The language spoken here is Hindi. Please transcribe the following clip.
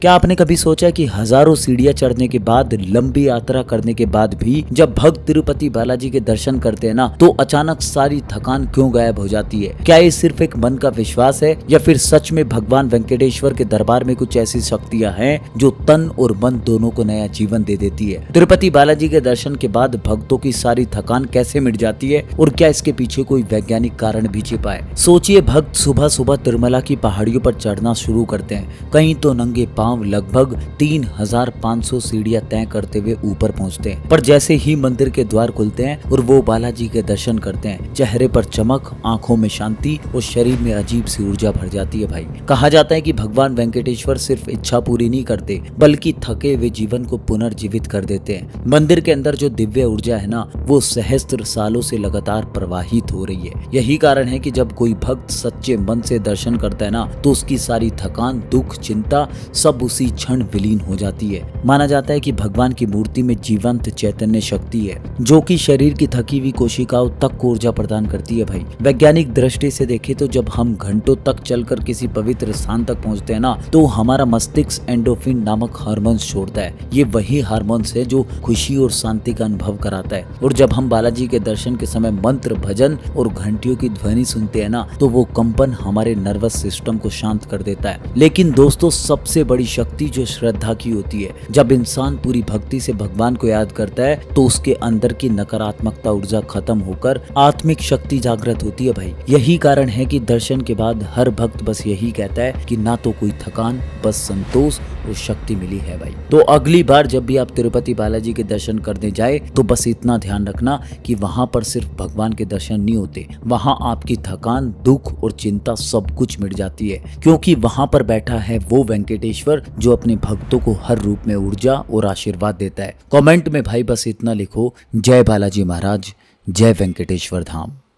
क्या आपने कभी सोचा कि हजारों सीढ़ियां चढ़ने के बाद, लंबी यात्रा करने के बाद भी जब भक्त तिरुपति बालाजी के दर्शन करते हैं ना, तो अचानक सारी थकान क्यों गायब हो जाती है? क्या ये सिर्फ एक मन का विश्वास है या फिर सच में भगवान वेंकटेश्वर के दरबार में कुछ ऐसी शक्तियां हैं जो तन और मन दोनों को नया जीवन दे देती है? तिरुपति बालाजी के दर्शन के बाद भक्तों की सारी थकान कैसे मिट जाती है और क्या इसके पीछे कोई वैज्ञानिक कारण भी छिपा है? सोचिए, भक्त सुबह सुबह तिरुमला की पहाड़ियों पर चढ़ना शुरू करते हैं। कहीं तो नंगे लगभग 3500 सीढ़ियां तय करते हुए ऊपर पहुंचते हैं। पर जैसे ही मंदिर के द्वार खुलते हैं और वो बालाजी के दर्शन करते हैं, चेहरे पर चमक, आंखों में शांति और शरीर में अजीब सी ऊर्जा भर जाती है। भाई, कहा जाता है कि भगवान वेंकटेश्वर सिर्फ इच्छा पूरी नहीं करते, बल्कि थके हुए जीवन को पुनर्जीवित कर देते हैं। मंदिर के अंदर जो दिव्य ऊर्जा है ना, वो सहस्त्र सालों से लगातार प्रवाहित हो रही है। यही कारण है कि जब कोई भक्त सच्चे मन से दर्शन करता है ना, तो उसकी सारी थकान, दुख, चिंता सब उसी क्षण विलीन हो जाती है। माना जाता है कि भगवान की मूर्ति में जीवंत चैतन्य शक्ति है, जो कि शरीर की थकी हुई कोशिकाओं तक को ऊर्जा प्रदान करती है। भाई, वैज्ञानिक दृष्टि से देखें तो जब हम घंटों तक चलकर किसी पवित्र स्थान तक पहुंचते हैं ना, तो हमारा मस्तिष्क एंडोर्फिन नामक हार्मोन्स छोड़ता है। ये वही हार्मोन्स है जो खुशी और शांति का अनुभव कराता है। और जब हम बालाजी के दर्शन के समय मंत्र, भजन और घंटियों की ध्वनि सुनते हैं ना, तो वो कंपन हमारे नर्वस सिस्टम को शांत कर देता है। लेकिन दोस्तों, सबसे बड़ी शक्ति जो श्रद्धा की होती है। जब इंसान पूरी भक्ति से भगवान को याद करता है, तो उसके अंदर की नकारात्मकता ऊर्जा खत्म होकर आत्मिक शक्ति जागृत होती है। भाई, यही कारण है कि दर्शन के बाद हर भक्त बस यही कहता है कि ना तो कोई थकान, बस संतोष और शक्ति मिली है। भाई, तो अगली बार जब भी आप तिरुपति बालाजी के दर्शन करने जाए, तो बस इतना ध्यान रखना कि वहां पर सिर्फ भगवान के दर्शन नहीं होते, वहां आपकी थकान, दुख और चिंता सब कुछ मिट जाती है, क्योंकि वहां पर बैठा है वो वेंकटेश्वर जो अपने भक्तों को हर रूप में ऊर्जा और आशीर्वाद देता है। कमेंट में भाई बस इतना लिखो, जय बालाजी महाराज, जय वेंकटेश्वर धाम।